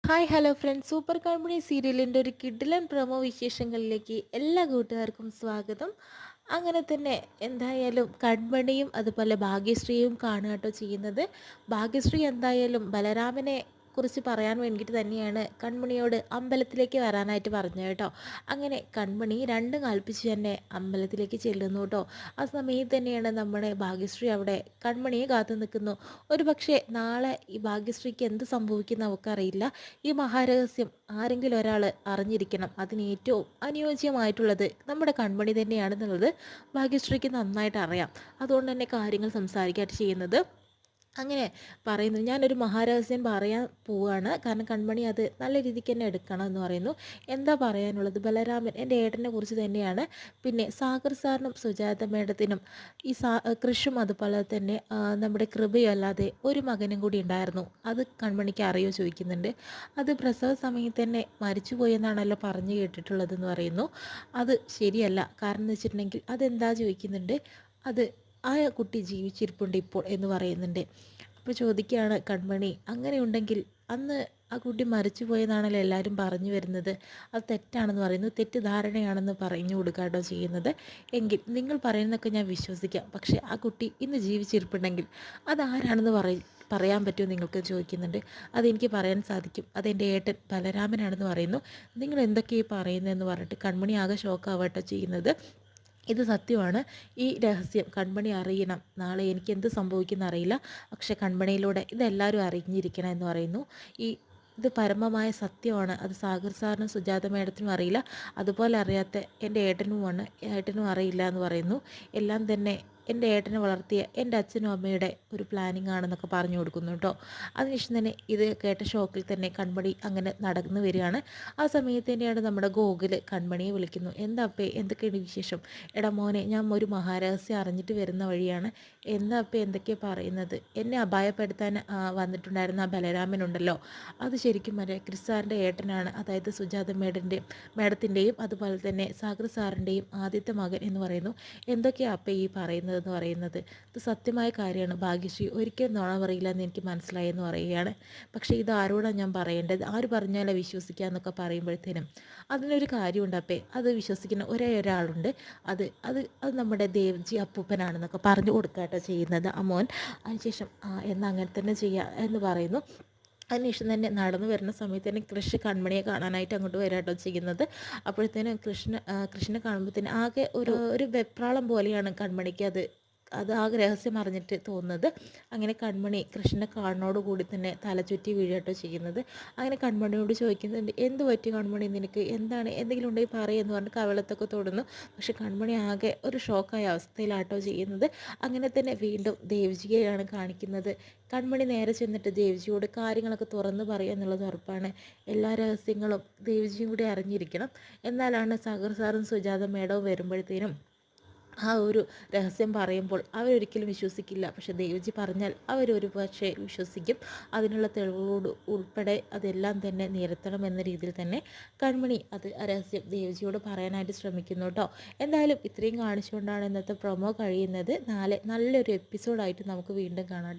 Hi hello friends, super കൺമണി സീരിയലിൻ്റെ ഒരു കിടിലൻ പ്രൊമോ വിശേഷങ്ങളിലേക്ക് എല്ലാ കൂട്ടുകാർക്കും സ്വാഗതം. അങ്ങനെ തന്നെ എന്തായാലും കൺമണിയും അതുപോലെ ഭാഗ്യശ്രീയും കാണുക കേട്ടോ ചെയ്യുന്നത്. ഭാഗ്യശ്രീ എന്തായാലും ബലരാമനെ കുറിച്ച് പറയാൻ വേണ്ടിയിട്ട് തന്നെയാണ് കൺമണിയോട് അമ്പലത്തിലേക്ക് വരാനായിട്ട് പറഞ്ഞത് കേട്ടോ. അങ്ങനെ കൺമണി രണ്ടും കൽപ്പിച്ച് തന്നെ അമ്പലത്തിലേക്ക് ചെല്ലുന്നു കേട്ടോ. ആ സമയത്ത് തന്നെയാണ് നമ്മുടെ ഭാഗ്യശ്രീ അവിടെ കൺമണിയെ കാത്തു നിൽക്കുന്നു. ഒരു പക്ഷേ നാളെ ഈ ഭാഗ്യശ്രീക്ക് എന്ത് സംഭവിക്കുന്ന അവൾക്കറിയില്ല. ഈ മഹാരഹസ്യം ആരെങ്കിലും ഒരാൾ അറിഞ്ഞിരിക്കണം. അതിന് ഏറ്റവും അനുയോജ്യമായിട്ടുള്ളത് നമ്മുടെ കൺമണി തന്നെയാണെന്നുള്ളത് ഭാഗ്യശ്രീക്ക് നന്നായിട്ട് അറിയാം. അതുകൊണ്ട് തന്നെ കാര്യങ്ങൾ സംസാരിക്കായിട്ട് ചെയ്യുന്നത്. അങ്ങനെ പറയുന്നു, ഞാനൊരു മഹാരഹസ്യം പറയാൻ പോവുകയാണ്, കാരണം കൺമണി അത് നല്ല രീതിക്ക് തന്നെ എടുക്കണം എന്ന് പറയുന്നു. എന്താ പറയാനുള്ളത്? ബലരാമൻ എൻ്റെ ഏട്ടനെ കുറിച്ച് തന്നെയാണ്. പിന്നെ സാഗർ സാറിനും സുജാത മേഡത്തിനും ഈ കൃഷും അതുപോലെ തന്നെ നമ്മുടെ കൃപയും അല്ലാതെ ഒരു മകനും കൂടി ഉണ്ടായിരുന്നു. അത് കൺമണിക്ക് അറിയോ ചോദിക്കുന്നുണ്ട്. അത് പ്രസവ സമയത്ത് തന്നെ മരിച്ചുപോയി എന്നാണല്ലോ പറഞ്ഞു കേട്ടിട്ടുള്ളതെന്ന് പറയുന്നു. അത് ശരിയല്ല. കാരണം എന്ന് വെച്ചിട്ടുണ്ടെങ്കിൽ അതെന്താ ചോദിക്കുന്നുണ്ട്. അത് ആ കുട്ടി ജീവിച്ചിരിപ്പുണ്ട് ഇപ്പോൾ എന്ന് പറയുന്നുണ്ട്. അപ്പോൾ ചോദിക്കുകയാണ് കൺമണി, അങ്ങനെയുണ്ടെങ്കിൽ അന്ന് ആ കുട്ടി മരിച്ചു പോയെന്നാണല്ലോ എല്ലാവരും പറഞ്ഞു വരുന്നത്. അത് തെറ്റാണെന്ന് പറയുന്നു. തെറ്റിദ്ധാരണയാണെന്ന് പറഞ്ഞു കൊടുക്കാട്ടോ ചെയ്യുന്നത്. എങ്കിൽ നിങ്ങൾ പറയുന്നതൊക്കെ ഞാൻ വിശ്വസിക്കാം, പക്ഷേ ആ കുട്ടി ഇന്ന് ജീവിച്ചിരിപ്പുണ്ടെങ്കിൽ അതാരാണെന്ന് പറയാൻ പറ്റുമോ നിങ്ങൾക്ക് ചോദിക്കുന്നുണ്ട്. അതെനിക്ക് പറയാൻ സാധിക്കും. അതെൻ്റെ ഏട്ടൻ ബലരാമനാണെന്ന് പറയുന്നു. നിങ്ങൾ എന്തൊക്കെയാണ് പറയുന്നതെന്ന് പറഞ്ഞിട്ട് കൺമണി ആകെ ഷോക്കാവട്ടോ ചെയ്യുന്നത്. ഇത് സത്യമാണ്. ഈ രഹസ്യം കൺമണി അറിയണം. നാളെ എനിക്ക് എന്ത് സംഭവിക്കുന്ന അറിയില്ല, പക്ഷെ കൺമണിയിലൂടെ ഇതെല്ലാവരും അറിഞ്ഞിരിക്കണം എന്ന് പറയുന്നു. ഈ ഇത് പരമമായ സത്യമാണ്. അത് സാഗർ സാറിനും സുജാത മേഡത്തിനും അറിയില്ല. അതുപോലെ അറിയാത്ത എൻ്റെ ഏട്ടനും അറിയില്ല എന്ന് പറയുന്നു. എല്ലാം തന്നെ എൻ്റെ ഏട്ടനെ വളർത്തിയ എൻ്റെ അച്ഛനും അമ്മയുടെ ഒരു പ്ലാനിങ് ആണെന്നൊക്കെ പറഞ്ഞു കൊടുക്കുന്നു കേട്ടോ. അതിനുശേഷം തന്നെ ഇത് കേട്ട ഷോക്കിൽ തന്നെ കൺമണി അങ്ങനെ നടന്നു വരികയാണ്. ആ സമയത്ത് തന്നെയാണ് നമ്മുടെ ഗോകുൽ കൺമണിയെ വിളിക്കുന്നു. എന്താ അപ്പേ, എന്തൊക്കെയാണ് വിശേഷം? എടാ മോനെ, ഞാൻ ഒരു മഹാരഹസ്യം അറിഞ്ഞിട്ട് വരുന്ന വഴിയാണ്. എന്താ അപ്പേ എന്തൊക്കെയാണ് പറയുന്നത്? എന്നെ അപായപ്പെടുത്താൻ വന്നിട്ടുണ്ടായിരുന്ന ആ ബലരാമനുണ്ടല്ലോ, അത് ശരിക്കും മറ്റേ ക്രിസ്സാറിൻ്റെ ഏട്ടനാണ്. അതായത് സുജാത മേഡത്തിൻ്റെയും അതുപോലെ തന്നെ സാഗർ സാറിൻ്റെയും ആദ്യത്തെ മകൻ എന്ന് പറയുന്നു. എന്തൊക്കെയാണ് അപ്പേ ഈ പറയുന്നതെന്ന് പറയുന്നത്? ഇത് സത്യമായ കാര്യമാണ്. ഭാഗ്യശ്രീ ഒരിക്കലും നുണ പറയില്ല എന്ന് എനിക്ക് മനസ്സിലായെന്ന് പറയുകയാണ്. പക്ഷേ ഇത് ആരോടാണ് ഞാൻ പറയേണ്ടത്? ആര് പറഞ്ഞാലേ വിശ്വസിക്കുക എന്നൊക്കെ പറയുമ്പോഴത്തേനും അതിനൊരു കാര്യമുണ്ട് അപ്പേ. അത് വിശ്വസിക്കുന്ന ഒരേ ഒരാളുണ്ട്. അത് അത് അത് നമ്മുടെ ദേവ്ജി അപ്പൂപ്പനാണെന്നൊക്കെ പറഞ്ഞു കൊടുക്കാട്ടോ ചെയ്യുന്നത് അമോൻ. അതിനുശേഷം എന്നാൽ അങ്ങനെ തന്നെ ചെയ്യുക എന്ന് പറയുന്നു. അതിനുശേഷം തന്നെ നടന്നു വരുന്ന സമയത്ത് തന്നെ കൃഷി കൺമണിയെ കാണാനായിട്ട് അങ്ങോട്ട് വരാട്ടോ ചെയ്യുന്നത്. അപ്പോഴത്തേനും കൃഷ്ണനെ കാണുമ്പോഴത്തേനും ആകെ ഒരു വെപ്രാളം പോലെയാണ് കൺമണിക്ക്. അത് ആകെ രഹസ്യം അറിഞ്ഞിട്ട് തോന്നുന്നത്. അങ്ങനെ കൺമണി കൃഷ്ണനെ കാണുന്നതോടുകൂടി തന്നെ തലചുറ്റി വീഴാട്ടോ ചെയ്യുന്നത്. അങ്ങനെ കൺമണിയോട് ചോദിക്കുന്നുണ്ട്, എന്ത് പറ്റി കൺമണി നിനക്ക്? എന്താണ്? എന്തെങ്കിലും ഉണ്ടെങ്കിൽ പറയുമെന്ന് പറഞ്ഞ് കവളത്തൊക്കെ തൊടുന്നു. പക്ഷെ കൺമണി ആകെ ഒരു ഷോക്കായ അവസ്ഥയിലാട്ടോ ചെയ്യുന്നത്. അങ്ങനെ തന്നെ വീണ്ടും ദേവ്ജിയെയാണ് കാണിക്കുന്നത്. കൺമണി നേരെ ചെന്നിട്ട് ദേവ്ജിയോട് കാര്യങ്ങളൊക്കെ തുറന്ന് പറയുക എന്നുള്ളത് ഉറപ്പാണ്. എല്ലാ രഹസ്യങ്ങളും ദേവ്ജിയും കൂടി അറിഞ്ഞിരിക്കണം. എന്നാലാണ് സാഗർ സാറും സുജാത മേഡവും വരുമ്പോഴത്തേനും ആ ഒരു രഹസ്യം പറയുമ്പോൾ അവരൊരിക്കലും വിശ്വസിക്കില്ല. പക്ഷെ ദേവജി പറഞ്ഞാൽ അവരൊരു പക്ഷേ വിശ്വസിക്കും. അതിനുള്ള തെളിവുകളോട് ഉൾപ്പെടെ അതെല്ലാം തന്നെ നിരത്തണം എന്ന രീതിയിൽ തന്നെ കൺമണി ആ രഹസ്യം ദേവജിയോട് പറയാനായിട്ട് ശ്രമിക്കുന്നു കേട്ടോ. എന്തായാലും ഇത്രയും കാണിച്ചുകൊണ്ടാണ് ഇന്നത്തെ പ്രൊമോ കഴിയുന്നത്. നാളെ നല്ലൊരു എപ്പിസോഡായിട്ട് നമുക്ക് വീണ്ടും കാണാം.